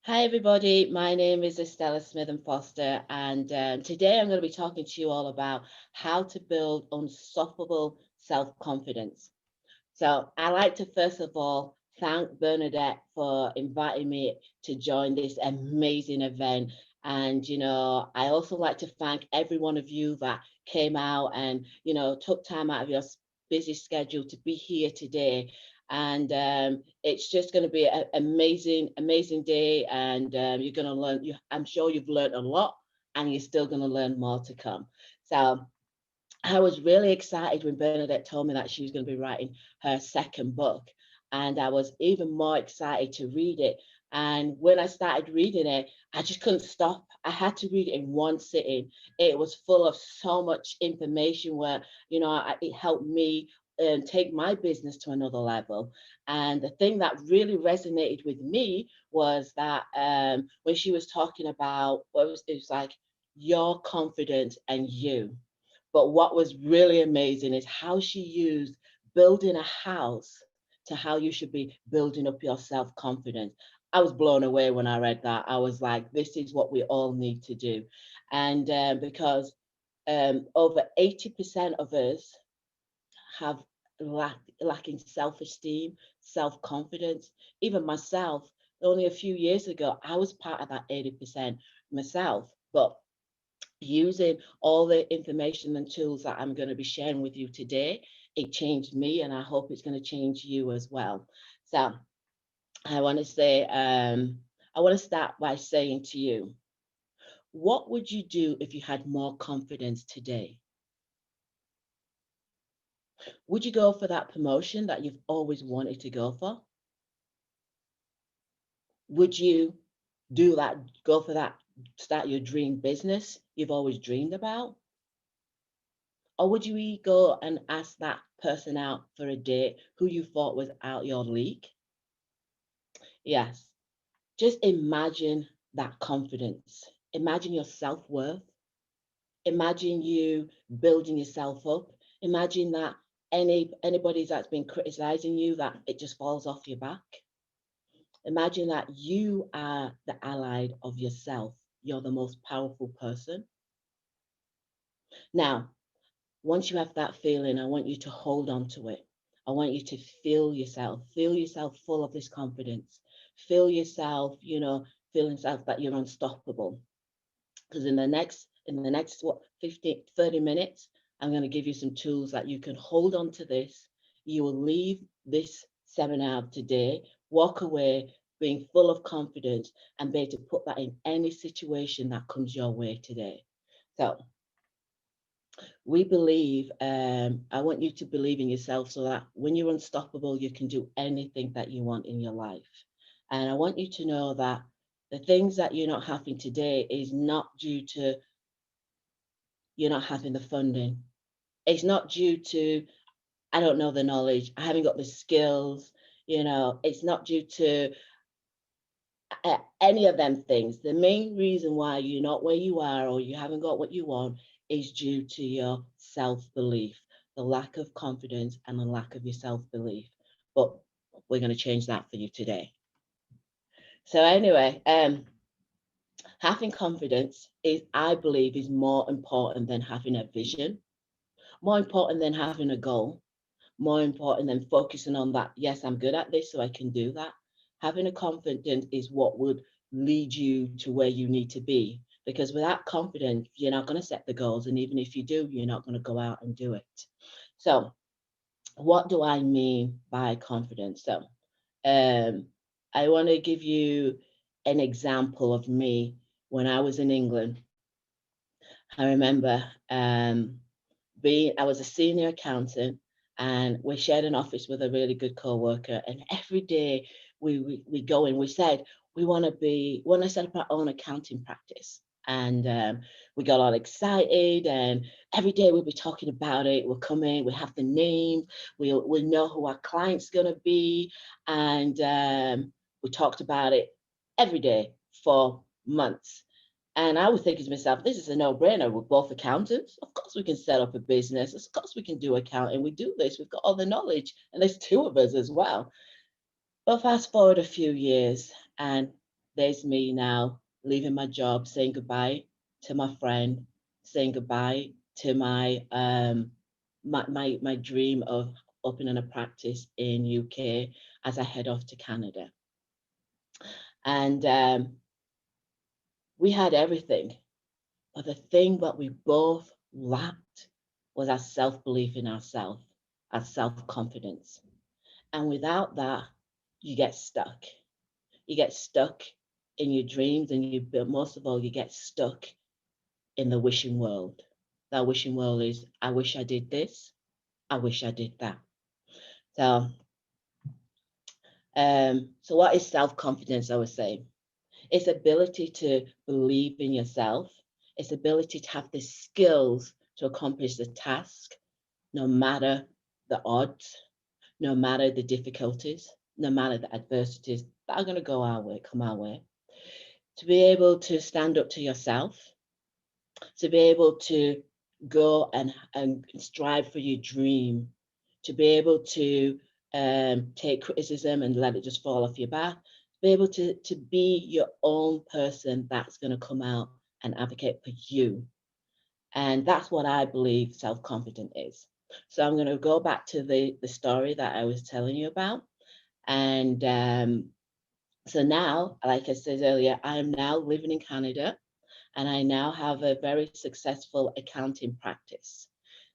Hi, everybody. My name is Estella Smith and Foster, and today I'm going to be talking to you all about how to build unstoppable self confidence. So, I like to first of all thank Bernadette for inviting me to join this amazing event. And, I also like to thank every one of you that came out and, took time out of your busy schedule to be here today. And it's just going to be an amazing, amazing day. And you're going to learn, I'm sure you've learned a lot and you're still going to learn more to come. So, I was really excited when Bernadette told me that she was going to be writing her second book. And I was even more excited to read it. And when I started reading it, I just couldn't stop. I had to read it in one sitting. It was full of so much information where, it helped me take my business to another level. And the thing that really resonated with me was that when she was talking about it was like your confidence and you. But what was really amazing is how she used building a house to how you should be building up your self confidence. I was blown away when I read that. I was like, this is what we all need to do. And because over 80% of us have lacking self esteem, self confidence. Even myself, only a few years ago, I was part of that 80% myself. But using all the information and tools that I'm going to be sharing with you today, it changed me, and I hope it's going to change you as well. So I want to say, I want to start by saying to you, what would you do if you had more confidence today? Would you go for that promotion that you've always wanted to go for? Would you do that, go for that, start your dream business you've always dreamed about? Or would you go and ask that person out for a date who you thought was out your league? Yes. Just imagine that confidence. Imagine your self worth. Imagine you building yourself up. Imagine that anybody that's been criticizing you, that it just falls off your back. Imagine that you are the ally of yourself. You're the most powerful person. Now, once you have that feeling, I want you to hold on to it. I want you to feel yourself full of this confidence. Feel yourself, feeling yourself that you're unstoppable. Because in the next what 15, 30 minutes, I'm going to give you some tools that you can hold on to this. You will leave this seminar today, walk away being full of confidence and be able to put that in any situation that comes your way today. So we believe, I want you to believe in yourself so that when you're unstoppable, you can do anything that you want in your life. And I want you to know that the things that you're not having today is not due to you're not having the funding. It's not due to, I don't know the knowledge, I haven't got the skills, it's not due to any of them things. The main reason why you're not where you are or you haven't got what you want is due to your self belief, the lack of confidence and the lack of your self belief. But we're going to change that for you today. So, anyway, having confidence is, I believe, is more important than having a vision, more important than having a goal, more important than focusing on that. Yes, I'm good at this, so I can do that. Having a confidence is what would lead you to where you need to be. Because without confidence, you're not going to set the goals. And even if you do, you're not going to go out and do it. So, what do I mean by confidence? So, um, I want to give you an example of me when I was in England. I remember I was a senior accountant and we shared an office with a really good co-worker. And every day we go in, we said, want to set up our own accounting practice. And we got all excited and every day we'll be talking about it. We'll come in, we have the name, we'll know who our client's going to be. And we talked about it every day for months. And I was thinking to myself, this is a no-brainer. We're both accountants. Of course we can set up a business. Of course we can do accounting. We do this. We've got all the knowledge. And there's two of us as well. But fast forward a few years and there's me now leaving my job, saying goodbye to my friend, saying goodbye to my dream of opening a practice in UK as I head off to Canada. And we had everything, but the thing that we both lacked was our self-belief in ourselves, our self-confidence. And without that, you get stuck. You get stuck in your dreams, and but most of all, you get stuck in the wishing world. That wishing world is, I wish I did this, I wish I did that. So, so what is self-confidence? I would say it's ability to believe in yourself. It's ability to have the skills to accomplish the task, no matter the odds, no matter the difficulties, no matter the adversities that are going to come our way. To be able to stand up to yourself, to be able to go and strive for your dream, to be able to take criticism and let it just fall off your back, to be able to be your own person that's going to come out and advocate for you. And that's what I believe self-confident is. So I'm going to go back to the story that I was telling you about. And so now, like I said earlier, I am now living in Canada, and I now have a very successful accounting practice.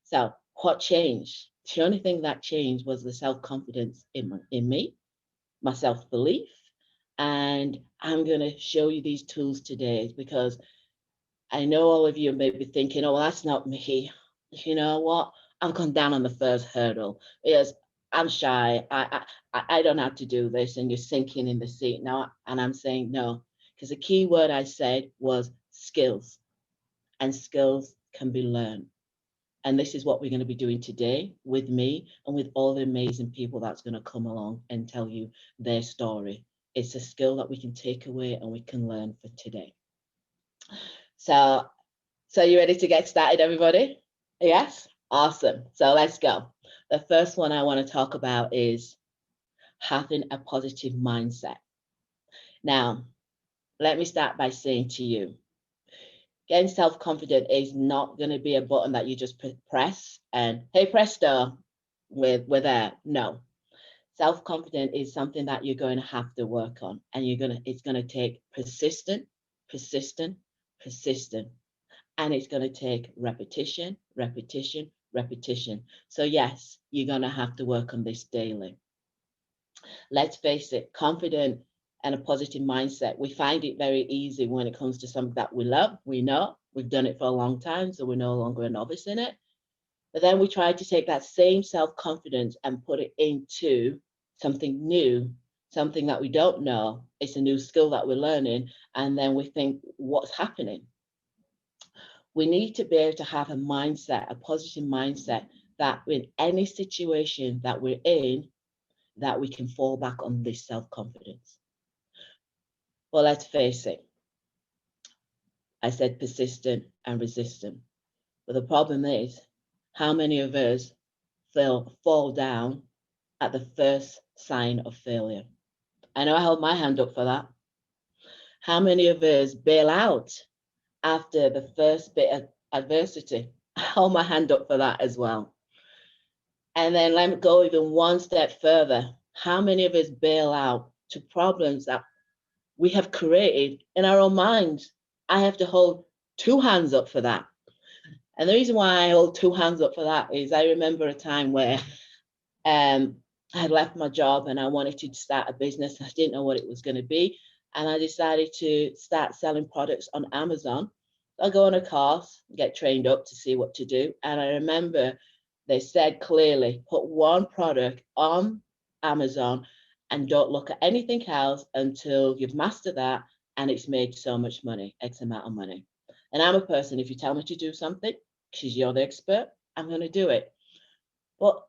So what changed? The only thing that changed was the self-confidence in me, my self-belief. And I'm going to show you these tools today because I know all of you may be thinking, oh, well, that's not me. You know what? I've gone down on the first hurdle because I'm shy. I don't have to do this. And you're sinking in the seat now. And I'm saying no, because the key word I said was skills, and skills can be learned. And this is what we're going to be doing today with me and with all the amazing people that's going to come along and tell you their story. It's a skill that we can take away and we can learn for today. So you ready to get started, everybody? Yes? Awesome. So let's go. The first one I want to talk about is having a positive mindset. Now, let me start by saying to you, getting self-confident is not going to be a button that you just press and, hey, presto, we're there. No. Self-confident is something that you're going to have to work on, and it's going to take persistent, and it's going to take repetition, repetition, repetition. So yes, you're going to have to work on this daily. Let's face it, confident and a positive mindset, we find it very easy when it comes to something that we love. We know we've done it for a long time, so we're no longer a novice in it. But then we try to take that same self-confidence and put it into something new, something that we don't know. It's a new skill that we're learning. And then we think, what's happening? We need to be able to have a mindset, a positive mindset, that in any situation that we're in, that we can fall back on this self-confidence. Well, let's face it. I said persistent and resistant. But the problem is, how many of us fall down at the first sign of failure? I know I held my hand up for that. How many of us bail out after the first bit of adversity? I hold my hand up for that as well. And then let me go even one step further. How many of us bail out to problems that we have created in our own minds? I have to hold two hands up for that. And the reason why I hold two hands up for that is I remember a time where I had left my job and I wanted to start a business. I didn't know what it was going to be. And I decided to start selling products on Amazon. I go on a course, get trained up to see what to do. And I remember they said clearly, put one product on Amazon and don't look at anything else until you've mastered that and it's made so much money, X amount of money. And I'm a person, if you tell me to do something, because you're the expert, I'm going to do it. But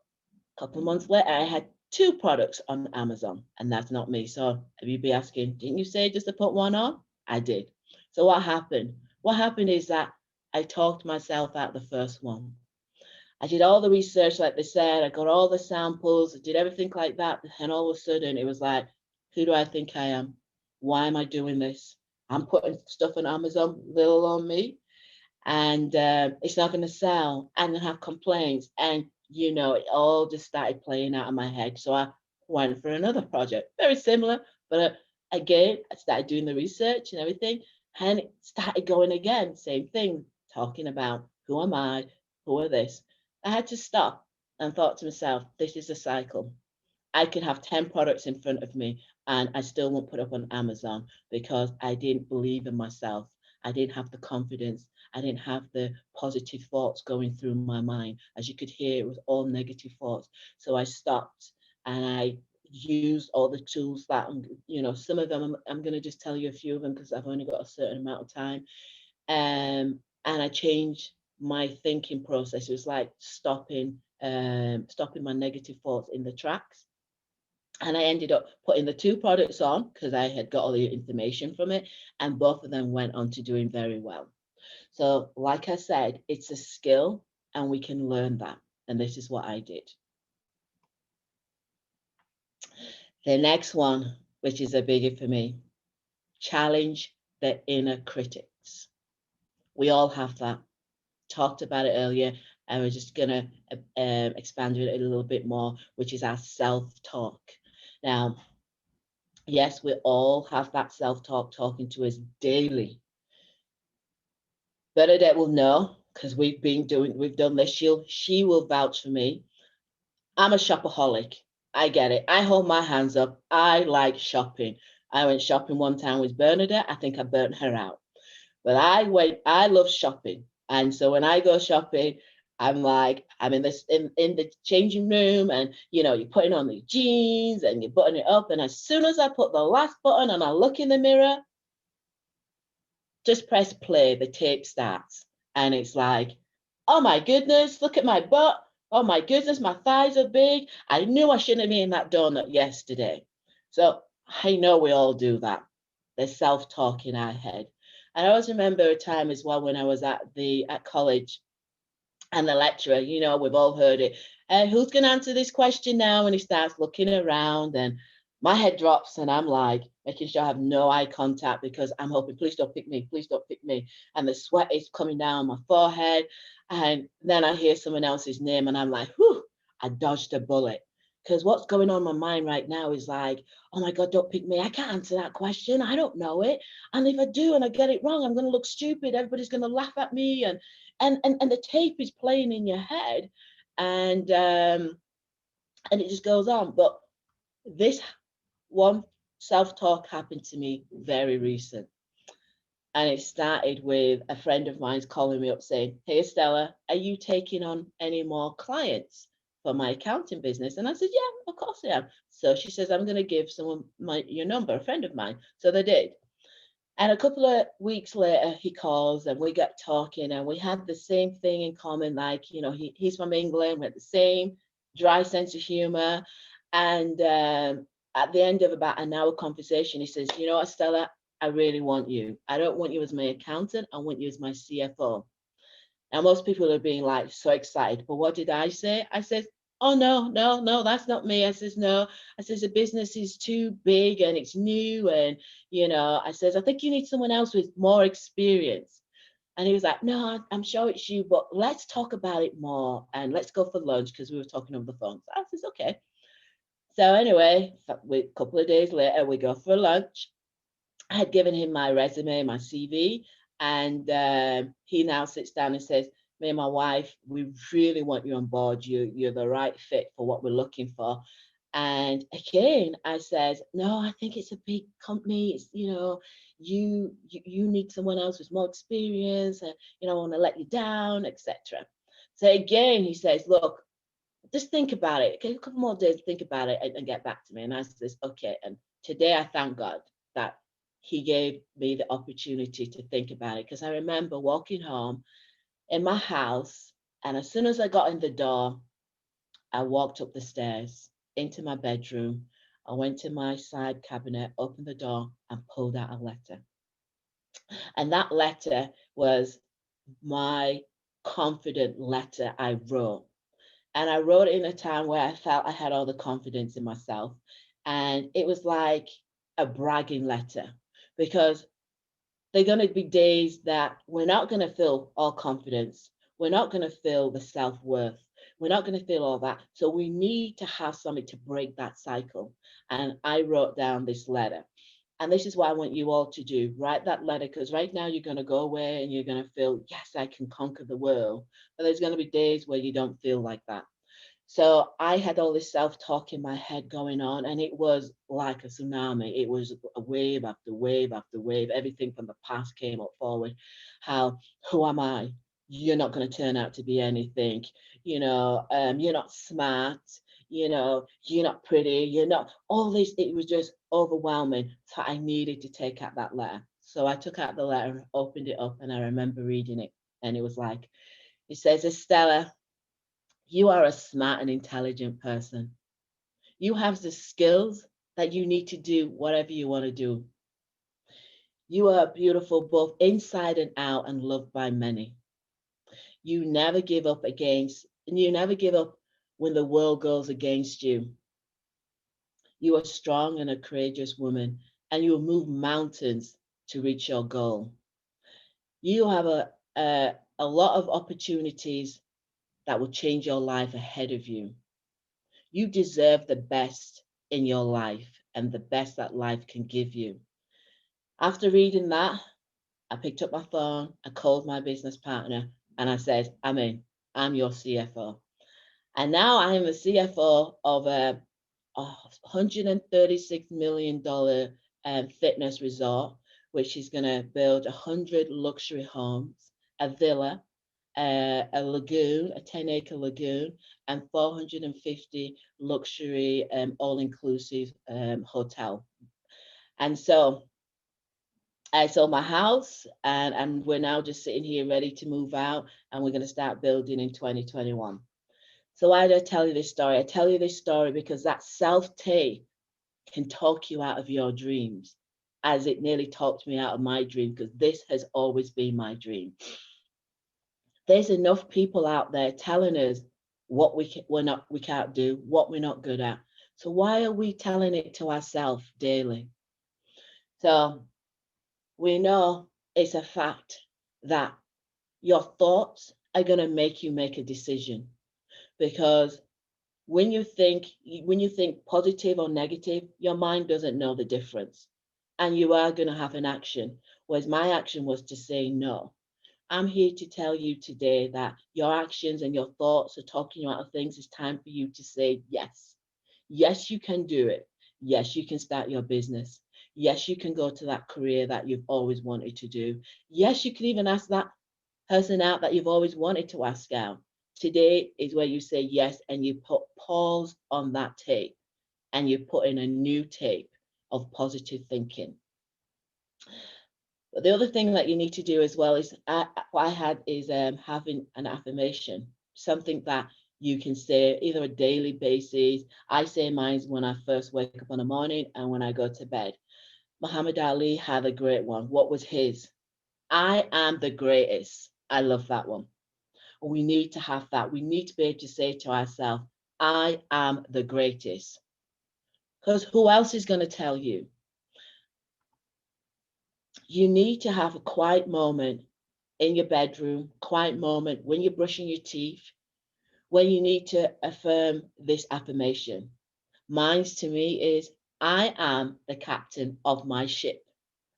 a couple of months later, I had 2 products on Amazon, and that's not me. So you'd be asking, didn't you say just to put one on? I did. So what happened? What happened is that I talked myself out the first one. I did all the research, like they said, I got all the samples, I did everything like that. And all of a sudden it was like, who do I think I am? Why am I doing this? I'm putting stuff on Amazon, little on me, and it's not going to sell. And then have complaints, and it all just started playing out in my head. So I went for another project, very similar, but again, I started doing the research and everything, and it started going again, same thing, talking about who am I, who are this. I had to stop and thought to myself, this is a cycle. I could have 10 products in front of me and I still won't put up on Amazon because I didn't believe in myself. I didn't have the confidence. I didn't have the positive thoughts going through my mind. As you could hear, it was all negative thoughts. So I stopped and I used all the tools that, some of them, I'm going to just tell you a few of them because I've only got a certain amount of time. And I changed my thinking process. It was like stopping my negative thoughts in the tracks. And I ended up putting the two products on because I had got all the information from it, and both of them went on to doing very well. So, like I said, it's a skill and we can learn that. And this is what I did. The next one, which is a biggie for me, challenge the inner critics. We all have that. Talked about it earlier, and we're just going to expand it a little bit more, which is our self-talk. Now, yes, we all have that self-talk talking to us daily. Bernadette will know because we've done this. She will vouch for me. I'm a shopaholic. I get it. I hold my hands up. I like shopping. I went shopping one time with Bernadette. I think I burnt her out. But I love shopping. And so when I go shopping, I'm in the changing room, and you're putting on the jeans and you're buttoning it up. And as soon as I put the last button and I look in the mirror, just press play, the tape starts. And it's like, oh my goodness, look at my butt. Oh my goodness, my thighs are big. I knew I shouldn't have eaten that donut yesterday. So I know we all do that. There's self-talk in our head. And I always remember a time as well when I was at college, and the lecturer, we've all heard it. Who's going to answer this question now? And he starts looking around, and my head drops, and I'm like making sure I have no eye contact because I'm hoping, please don't pick me, please don't pick me. And the sweat is coming down my forehead. And then I hear someone else's name, and I'm like, whew, I dodged a bullet. Because what's going on in my mind right now is like, oh my God, don't pick me. I can't answer that question. I don't know it. And if I do and I get it wrong, I'm going to look stupid. Everybody's going to laugh at me. And the tape is playing in your head, and it just goes on. But this one self-talk happened to me very recent, and it started with a friend of mine's calling me up saying, hey Estella, are you taking on any more clients for my accounting business? And I said, yeah, of course I am. So she says, I'm going to give someone your number, a friend of mine. So they did. And a couple of weeks later, he calls and we got talking, and we had the same thing in common. Like, he's from England, we had the same dry sense of humor. And at the end of about an hour conversation, he says, you know what, Stella, I really want you. I don't want you as my accountant. I want you as my CFO. Now, most people are being like so excited. But what did I say? I said, oh, no, no, no, that's not me. I says, no. I says, the business is too big and it's new. And, I says, I think you need someone else with more experience. And he was like, no, I'm sure it's you, but let's talk about it more and let's go for lunch because we were talking over the phone. So I says, okay. So anyway, a couple of days later, we go for lunch. I had given him my resume, my CV, and he now sits down and says, me and my wife, we really want you on board. You're the right fit for what we're looking for. And again, I said, no, I think it's a big company. It's, you need someone else with more experience, and, I want to let you down, etc. So again, he says, look, just think about it. Okay, a couple more days, think about it and get back to me. And I says, okay. And today I thank God that he gave me the opportunity to think about it, because I remember walking home in my house, and as soon as I got in the door, I walked up the stairs into my bedroom. I went to my side cabinet, opened the door, and pulled out a letter. And that letter was my confident letter I wrote. And I wrote it in a time where I felt I had all the confidence in myself. And it was like a bragging letter, because they're going to be days that we're not going to feel all confidence. We're not going to feel the self-worth. We're not going to feel all that. So we need to have something to break that cycle. And I wrote down this letter. And this is what I want you all to do. Write that letter, because right now you're going to go away and you're going to feel, yes, I can conquer the world. But there's going to be days where you don't feel like that. So I had all this self-talk in my head going on, and it was like a tsunami. It was a wave after wave after wave. Everything from the past came up forward. How, who am I? You're not going to turn out to be anything. You're not smart. You're not pretty. You're not all this. It was just overwhelming. So I needed to take out that letter. So I took out the letter, opened it up, and I remember reading it. And it was like, it says, Estella, you are a smart and intelligent person. You have the skills that you need to do whatever you want to do. You are beautiful both inside and out and loved by many. You never give up when the world goes against you. You are strong and a courageous woman, and you will move mountains to reach your goal. You have a lot of opportunities that will change your life ahead of you. You deserve the best in your life and the best that life can give you. After reading that, I picked up my phone, I called my business partner, and I said, I'm in, I'm your CFO. And now I am a CFO of a $136 million fitness resort, which is going to build 100 luxury homes, a villa, a lagoon, a 10-acre lagoon, and 450 luxury all-inclusive hotel. And so I sold my house, and we're now just sitting here ready to move out, and we're going to start building in 2021. So why do I tell you this story? I tell you this story because that self-tape can talk you out of your dreams, as it nearly talked me out of my dream, because this has always been my dream. There's enough people out there telling us what we can't do, what we're not good at. So why are we telling it to ourselves daily? So we know it's a fact that your thoughts are going to make you make a decision, because when you think positive or negative, your mind doesn't know the difference, and you are going to have an action. Whereas my action was to say no. I'm here to tell you today that your actions and your thoughts are talking you out of things. It's time for you to say yes. Yes, you can do it. Yes, you can start your business. Yes, you can go to that career that you've always wanted to do. Yes, you can even ask that person out that you've always wanted to ask out. Today is where you say yes and you put pause on that tape and you put in a new tape of positive thinking. But the other thing that you need to do as well is what I had is having an affirmation, something that you can say either a daily basis. I say mine when I first wake up in the morning and when I go to bed. Muhammad Ali had a great one. What was his? I am the greatest. I love that one. We need to have that. We need to be able to say to ourselves, I am the greatest. Because who else is going to tell you? You need to have a quiet moment in your bedroom, quiet moment when you're brushing your teeth, when you need to affirm this affirmation. Mine's to me is, I am the captain of my ship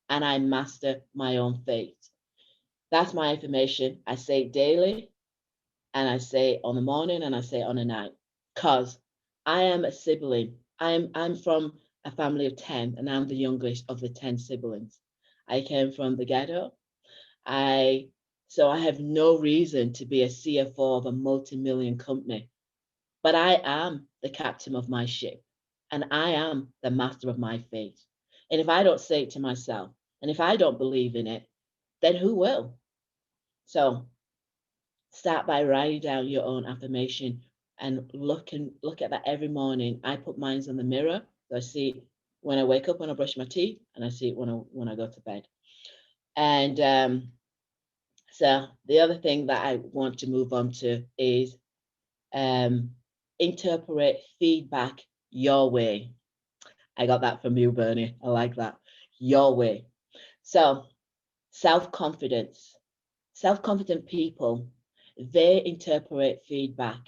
and I master my own fate. That's my affirmation. I say it daily, and I say it on the morning, and I say it on the night. Because I am a sibling. I'm from a family of 10, and I'm the youngest of the 10 siblings. I came from the ghetto. I So I have no reason to be a CFO of a multi-million company, but I am the captain of my ship and I am the master of my fate. And if I don't say it to myself, and if I don't believe in it, then who will? So start by writing down your own affirmation and look at that every morning. I put mine on the mirror. So I see it when I wake up, when I brush my teeth, and I see it when I go to bed. And so the other thing that I want to move on to is interpret feedback your way. I got that from you, Bernie. I like that. Your way. So, self-confidence. Self-confident people, they interpret feedback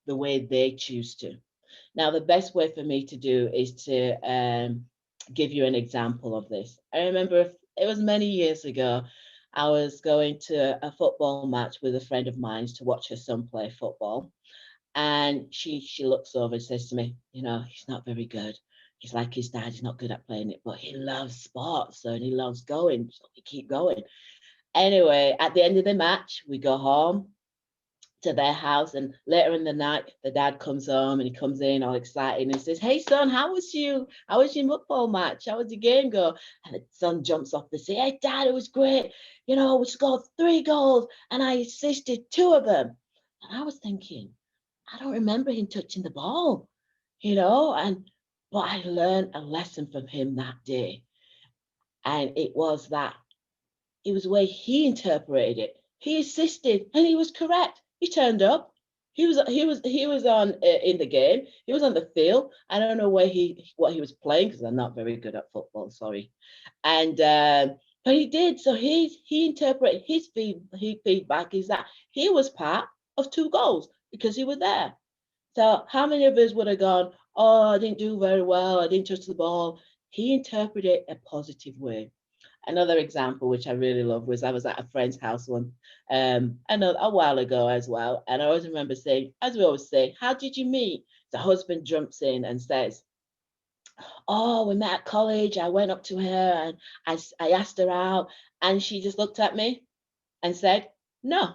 the way they choose to. Now, the best way for me to do is to give you an example of this. I remember it was many years ago. I was going to a football match with a friend of mine to watch her son play football. And she looks over and says to me, he's not very good. He's like his dad, he's not good at playing it, but he loves sports, so and he loves going, so he keep going. Anyway, at the end of the match, we go home to their house, and later in the night, the dad comes home and he comes in all excited and he says, "Hey son, how was your football match? How was the game go?" And the son jumps off the seat, "Hey dad, it was great. We scored 3 goals and I assisted 2 of them." And I was thinking, I don't remember him touching the ball, but I learned a lesson from him that day. And it was the way he interpreted it. He assisted, and he was correct. He turned up. He was on in the game. He was on the field. I don't know what he was playing because I'm not very good at football. Sorry, and but he did. So he interpreted his feedback is that he was part of 2 goals because he was there. So how many of us would have gone, "Oh, I didn't do very well. I didn't touch the ball." He interpreted it a positive way. Another example, which I really love, was I was at a friend's house one, I know a while ago as well, and I always remember saying, as we always say, "How did you meet?" The husband jumps in and says, "Oh, we met at college. I went up to her and I asked her out, and she just looked at me and said no."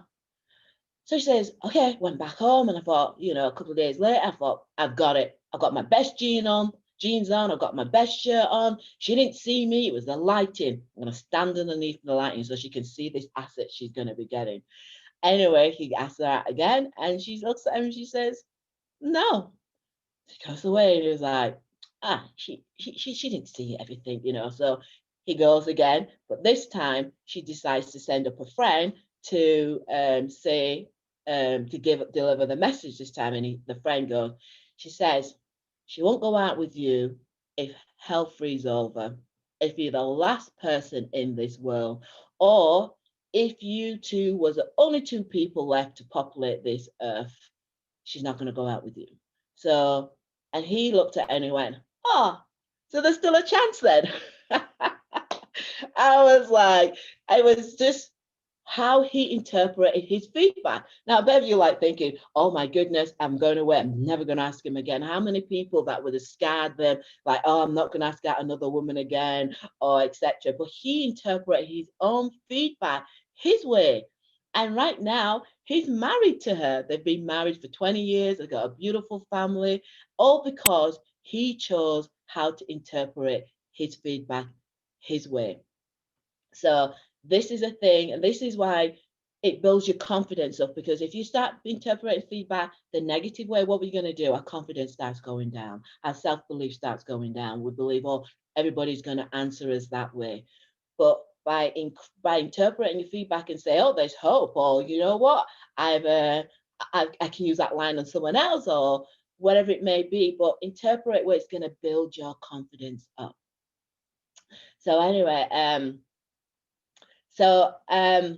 So she says, "Okay," went back home, and I thought, a couple of days later, I thought, I've got it. I've got my best jeans on, I've got my best shirt on. She didn't see me, it was the lighting. I'm gonna stand underneath the lighting so she can see this asset she's gonna be getting. Anyway, he asks her out again, and she looks at him and she says, "No." She goes away, and he was like, she didn't see everything. So he goes again, but this time she decides to send up a friend to say to deliver the message this time, and the friend goes, she says, "She won't go out with you if hell freezes over, if you're the last person in this world, or if you two was the only 2 people left to populate this earth, she's not going to go out with you." So, and he looked at her and he went, "Oh, so there's still a chance then." I was like, I was just how he interpreted his feedback. Now, I bet you like thinking, "Oh my goodness, I'm going away. I'm never going to ask him again." How many people that would have scared them, like, "Oh, I'm not going to ask out another woman again," or etc. But he interpreted his own feedback his way. And right now, he's married to her. They've been married for 20 years. They've got a beautiful family, all because he chose how to interpret his feedback his way. So this is a thing, and this is why it builds your confidence up, because if you start interpreting feedback the negative way, what we're going to do, our confidence starts going down, our self-belief starts going down. We believe, "Oh, everybody's going to answer us that way." But by interpreting your feedback and say, "Oh, there's hope," or, "You know what, I can use that line on someone else," or whatever it may be, but interpret where it's going to build your confidence up. So anyway, so I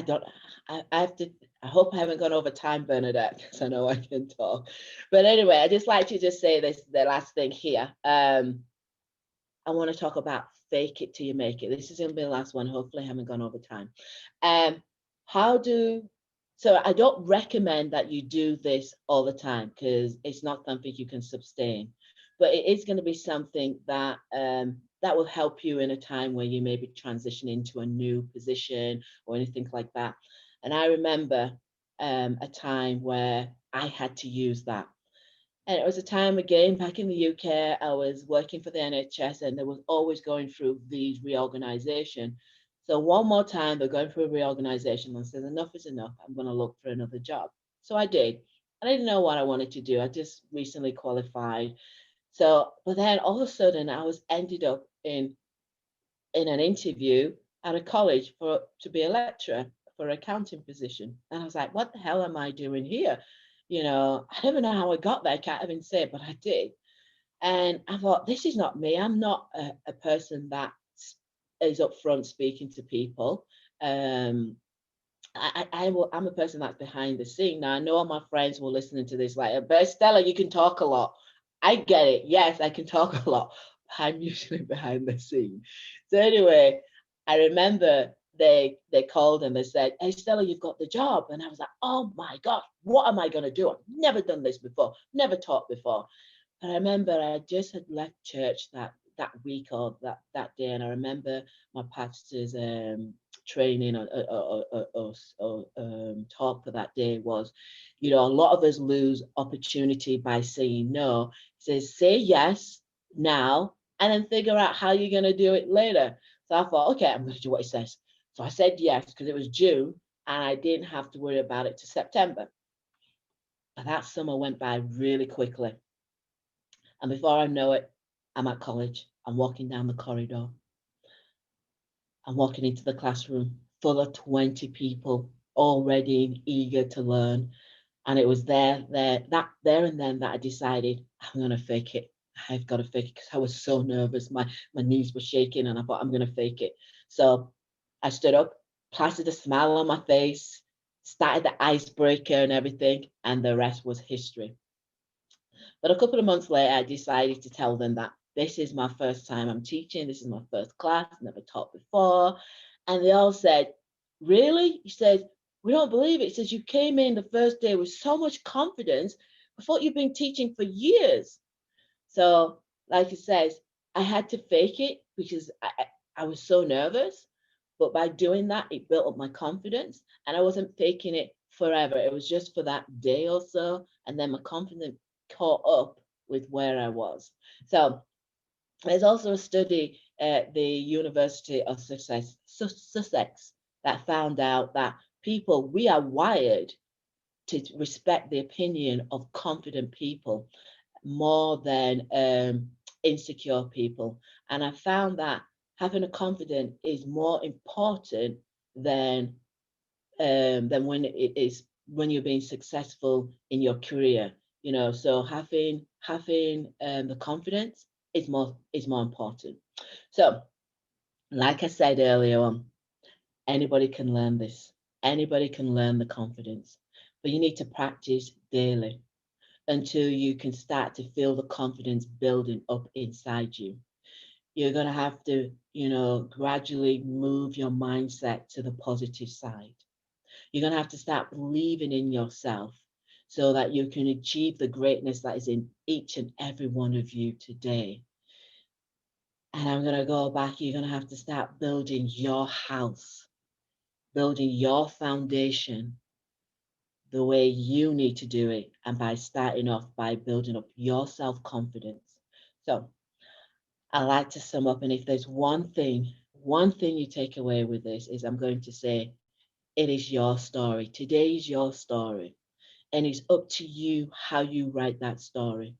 don't. I have to. I hope I haven't gone over time, Bernadette, because I know I can talk. But anyway, I just like to just say this, the last thing here. I want to talk about fake it till you make it. This is going to be the last one. Hopefully, I haven't gone over time. Um, how do so? I don't recommend that you do this all the time because it's not something you can sustain. But it is going to be something that will help you in a time where you may be transitioning to a new position or anything like that. And I remember a time where I had to use that. And it was a time again back in the UK, I was working for the NHS and there was always going through these reorganization. So one more time, they're going through a reorganization and I said, enough is enough. I'm going to look for another job. So I did. I didn't know what I wanted to do. I just recently qualified. So, but then all of a sudden I was ended up in an interview at a college to be a lecturer for an accounting position. And I was like, what the hell am I doing here? I don't even know how I got there. I can't even say it, but I did. And I thought, this is not me. I'm not a person that is up front speaking to people. Um, I'm a person that's behind the scene. Now, I know all my friends will listening to this like, but Stella, you can talk a lot. I get it. Yes, I can talk a lot. I'm usually behind the scene. So anyway, I remember they called and they said, "Hey Stella, you've got the job." And I was like, "Oh my God, what am I gonna do? I've never done this before, never taught before." And I remember I just had left church that week or that day, and I remember my pastor's training or talk for that day was, a lot of us lose opportunity by saying no. He says, say yes now, and then figure out how you're going to do it later. So I thought, okay, I'm going to do what he says. So I said yes because it was June, and I didn't have to worry about it to September. But that summer went by really quickly. And before I know it, I'm at college. I'm walking down the corridor. I'm walking into the classroom full of 20 people, all ready and eager to learn. And it was there and then that I decided I'm gonna fake it. I've got to fake it because I was so nervous. My knees were shaking, and I thought I'm gonna fake it. So I stood up, plastered a smile on my face, started the icebreaker and everything, and the rest was history. But a couple of months later, I decided to tell them that this is my first time I'm teaching. This is my first class, never taught before. And they all said, really? He said, we don't believe it. He says, you came in the first day with so much confidence. I thought you've been teaching for years. So, like it says, I had to fake it because I was so nervous. But by doing that, it built up my confidence. And I wasn't faking it forever. It was just for that day or so. And then my confidence caught up with where I was. So, there's also a study at the University of Sussex that found out that people, we are wired to respect the opinion of confident people more than insecure people. And I found that having a confidence is more important than when it is when you're being successful in your career. So having the confidence is more important. So, like I said earlier on, anybody can learn this. Anybody can learn the confidence, but you need to practice daily until you can start to feel the confidence building up inside you. You're going to have to, gradually move your mindset to the positive side. You're going to have to start believing in yourself so that you can achieve the greatness that is in each and every one of you today. And I'm going to go back. You're going to have to start building your house, building your foundation the way you need to do it, and by starting off by building up your self confidence. So, I like to sum up, and if there's one thing you take away with this is I'm going to say it is your story. Today is your story, and it's up to you how you write that story.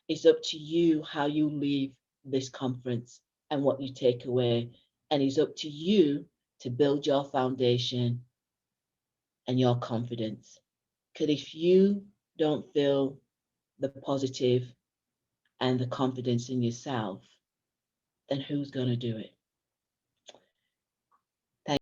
It's up to you how you leave this conference and what you take away, and it's up to you to build your foundation and your confidence. Because if you don't feel the positive and the confidence in yourself, then who's going to do it?